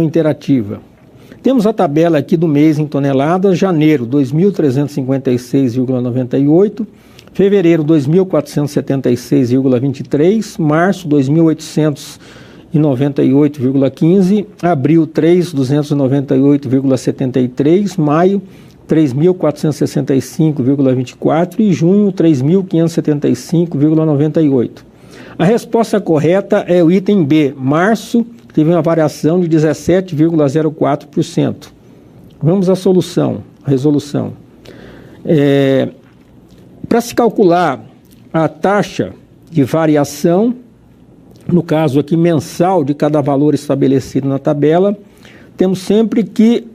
interativa. Temos a tabela aqui do mês em toneladas: janeiro 2.356,98, fevereiro 2.476,23, março 2.898,15, abril 3.298,73, maio 3.465,24 e junho 3.575,98. A resposta correta é o item B. Março teve uma variação de 17,04%. Vamos à solução, à resolução. Para se calcular a taxa de variação, no caso aqui mensal de cada valor estabelecido na tabela, temos sempre que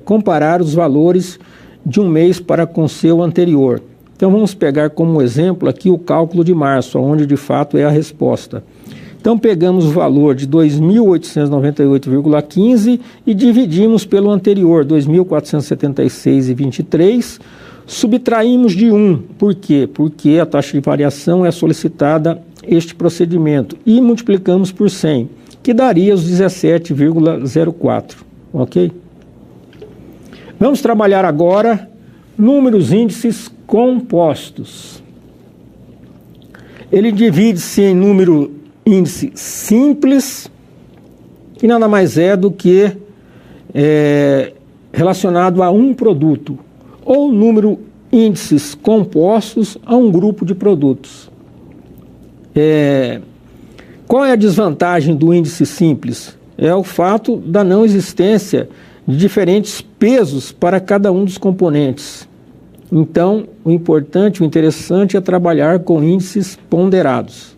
comparar os valores de um mês para com seu anterior. Então vamos pegar como exemplo aqui o cálculo de março, onde de fato é a resposta. Então pegamos o valor de 2.898,15 e dividimos pelo anterior, 2.476,23, subtraímos de 1. Por quê? Porque a taxa de variação é solicitada este procedimento, e multiplicamos por 100, que daria os 17,04, ok? Vamos trabalhar agora números índices compostos. Ele divide-se em número índice simples, que nada mais é do que relacionado a um produto, ou número índices compostos a um grupo de produtos. Qual é a desvantagem do índice simples? É o fato da não existência de diferentes pesos para cada um dos componentes. Então, o importante, o interessante é trabalhar com índices ponderados.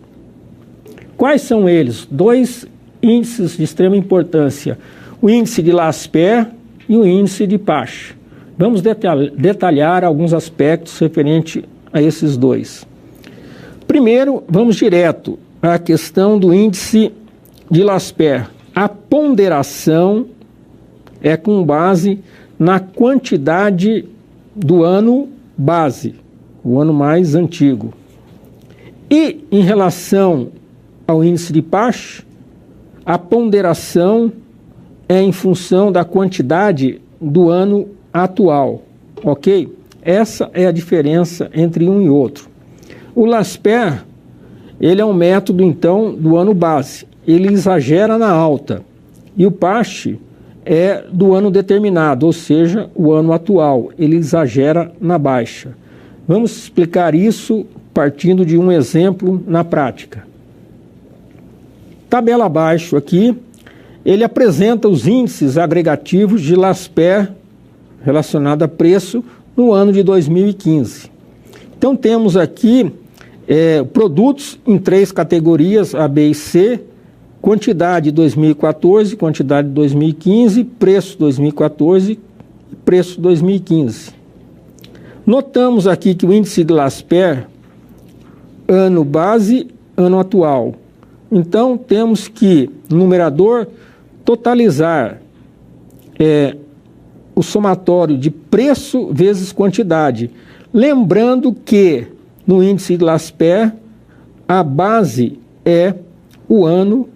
Quais são eles? Dois índices de extrema importância: o índice de Laspeyres e o índice de Pasch. Vamos detalhar alguns aspectos referentes a esses dois. Primeiro, vamos direto à questão do índice de Laspeyres. A ponderação é com base na quantidade do ano base, o ano mais antigo. E em relação ao índice de Pasch, a ponderação é em função da quantidade do ano atual, ok? Essa é a diferença entre um e outro. O Laspeyres, ele é um método, então, do ano base. Ele exagera na alta. E o Pasch é do ano determinado, ou seja, o ano atual. Ele exagera na baixa. Vamos explicar isso partindo de um exemplo na prática. Tabela abaixo aqui, ele apresenta os índices agregativos de Laspeyres relacionado a preço no ano de 2015. Então temos aqui produtos em 3 categorias, A, B e C, quantidade 2014, quantidade 2015, preço 2014 e preço 2015. Notamos aqui que o índice de Laspeyres, ano base, ano atual. Então temos que, no numerador, totalizar o somatório de preço vezes quantidade. Lembrando que no índice de Laspeyres, a base é o ano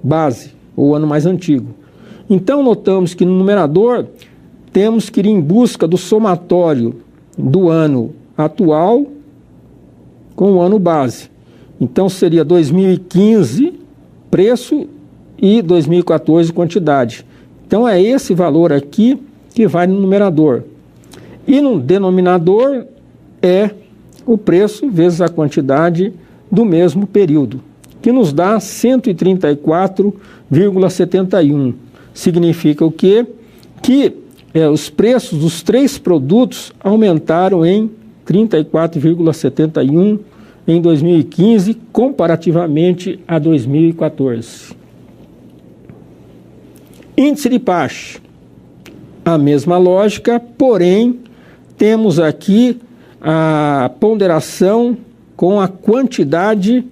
base, ou ano mais antigo. Então notamos que no numerador temos que ir em busca do somatório do ano atual com o ano base. Então seria 2015 preço e 2014 quantidade. Então é esse valor aqui que vai no numerador. E no denominador é o preço vezes a quantidade do mesmo período, que nos dá 134,71. Significa o quê? Que os preços dos 3 produtos aumentaram em 34,71 em 2015, comparativamente a 2014. Índice de Pasch. A mesma lógica, porém, temos aqui a ponderação com a quantidade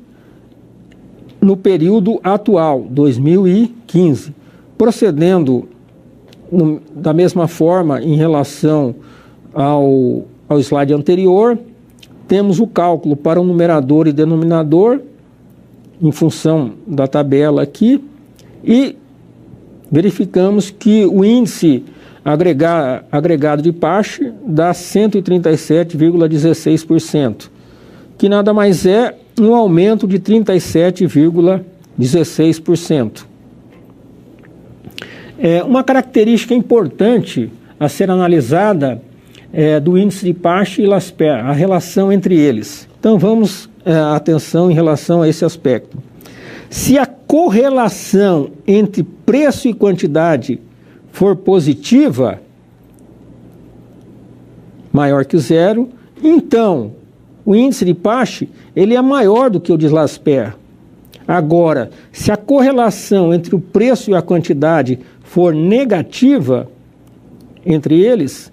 no período atual, 2015. Procedendo da mesma forma em relação ao slide anterior, temos o cálculo para o numerador e denominador, em função da tabela aqui, e verificamos que o índice agregado de Pasch dá 137,16%, que nada mais é um aumento de 37,16%. Uma característica importante a ser analisada do índice de Pasch e Laspers, a relação entre eles. Então vamos atenção em relação a esse aspecto. Se a correlação entre preço e quantidade for positiva, maior que zero, então o índice de Pasch ele é maior do que o de Laspers. Agora, se a correlação entre o preço e a quantidade for negativa entre eles,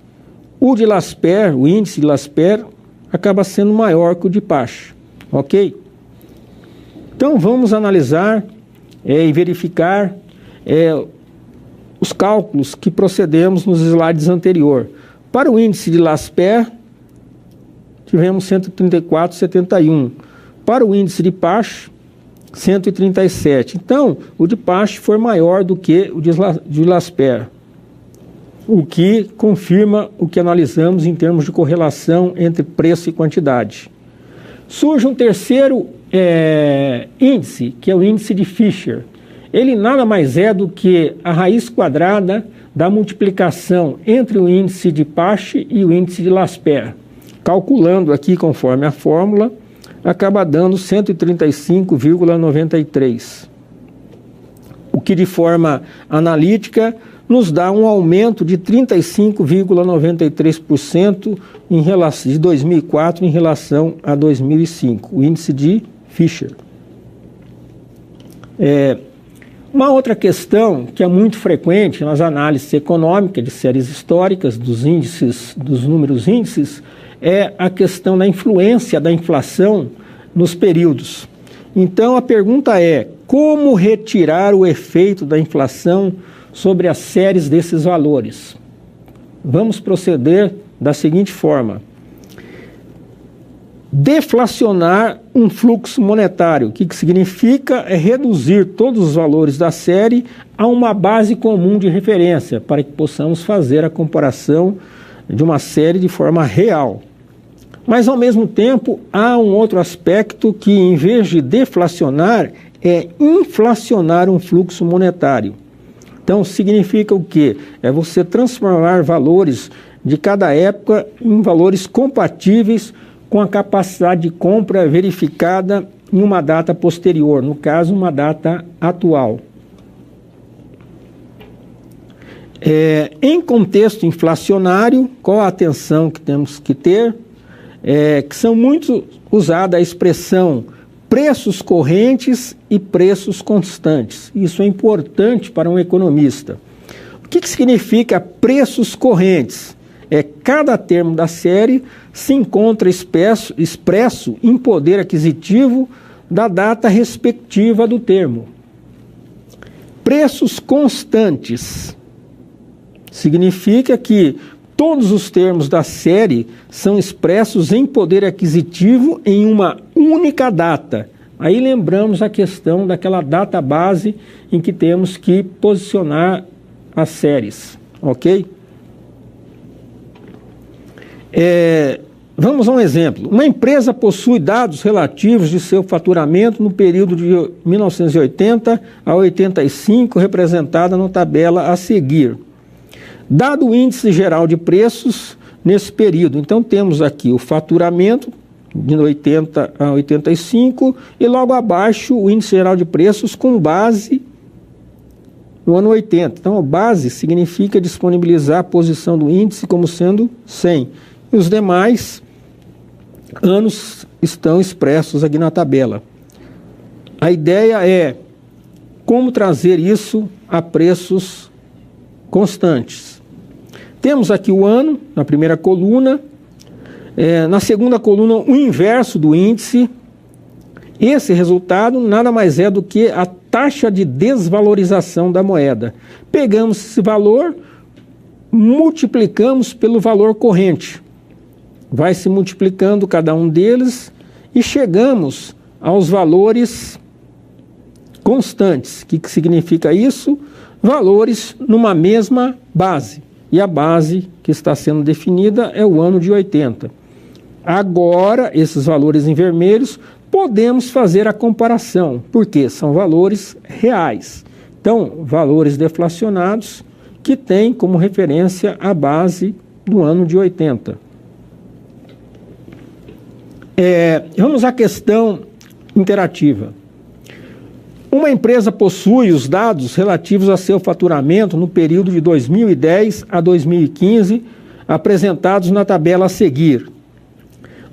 o de Laspers, o índice de Laspers, acaba sendo maior que o de Pasch, ok? Então vamos analisar e verificar os cálculos que procedemos nos slides anteriores. Para o índice de Laspers, tivemos 134,71. Para o índice de Pasch, 137. Então, o de Pasch foi maior do que o de Laspers, o que confirma o que analisamos em termos de correlação entre preço e quantidade. Surge um terceiro índice, que é o índice de Fisher. Ele nada mais é do que a raiz quadrada da multiplicação entre o índice de Pasch e o índice de Laspers. Calculando aqui conforme a fórmula, acaba dando 135,93. O que de forma analítica nos dá um aumento de 35,93% de 2004 em relação a 2005, o índice de Fisher. Uma outra questão que é muito frequente nas análises econômicas de séries históricas dos números índices, é a questão da influência da inflação nos períodos. Então a pergunta é: como retirar o efeito da inflação sobre as séries desses valores? Vamos proceder da seguinte forma: deflacionar um fluxo monetário. O que significa? É reduzir todos os valores da série a uma base comum de referência, para que possamos fazer a comparação de uma série de forma real. Mas, ao mesmo tempo, há um outro aspecto que, em vez de deflacionar, é inflacionar um fluxo monetário. Então, significa o quê? É você transformar valores de cada época em valores compatíveis com a capacidade de compra verificada em uma data posterior, no caso, uma data atual. Em contexto inflacionário, qual a atenção que temos que ter? Que são muito usada a expressão preços correntes e preços constantes. Isso é importante para um economista. O que significa preços correntes? Cada termo da série se encontra expresso em poder aquisitivo da data respectiva do termo. Preços constantes significa que todos os termos da série são expressos em poder aquisitivo em uma única data. Aí lembramos a questão daquela data base em que temos que posicionar as séries, ok? Vamos a um exemplo. Uma empresa possui dados relativos de seu faturamento no período de 1980 a 85, representada na tabela a seguir. Dado o índice geral de preços nesse período, então temos aqui o faturamento de 80 a 85 e logo abaixo o índice geral de preços com base no ano 80. Então a base significa disponibilizar a posição do índice como sendo 100. E os demais anos estão expressos aqui na tabela. A ideia é como trazer isso a preços constantes. Temos aqui o ano, na primeira coluna. Na segunda coluna, o inverso do índice. Esse resultado nada mais é do que a taxa de desvalorização da moeda. Pegamos esse valor, multiplicamos pelo valor corrente. Vai se multiplicando cada um deles e chegamos aos valores constantes. O que significa isso? valores numa mesma base. E a base que está sendo definida é o ano de 80. Agora, esses valores em vermelhos, podemos fazer a comparação, porque são valores reais. Então, valores deflacionados que têm como referência a base do ano de 80. Vamos à questão interativa. Uma empresa possui os dados relativos a seu faturamento no período de 2010 a 2015, apresentados na tabela a seguir.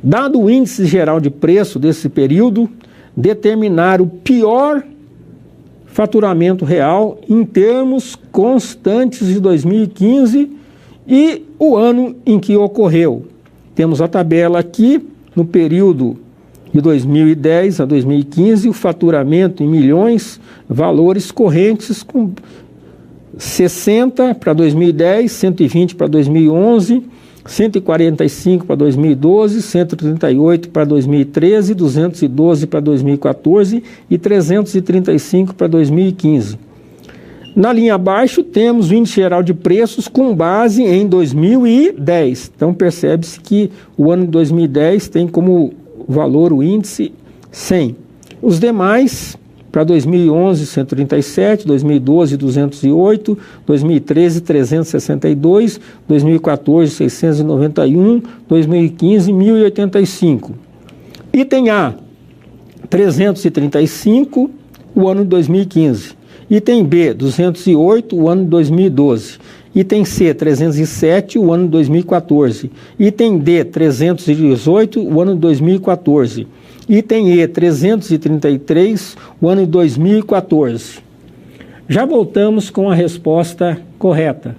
Dado o índice geral de preço desse período, determinar o pior faturamento real em termos constantes de 2015 e o ano em que ocorreu. Temos a tabela aqui, no período de 2010 a 2015, o faturamento em milhões, valores correntes com 60 para 2010, 120 para 2011, 145 para 2012, 138 para 2013, 212 para 2014 e 335 para 2015. Na linha abaixo temos o índice geral de preços com base em 2010. Então percebe-se que o ano de 2010 tem como valor o índice 100. Os demais, para 2011, 137, 2012, 208, 2013, 362, 2014, 691, 2015, 1085. Item A, 335, o ano de 2015. Item B, 208, o ano de 2012. Item C, 307, o ano de 2014. Item D, 318, o ano de 2014. Item E, 333, o ano de 2014. Já voltamos com a resposta correta.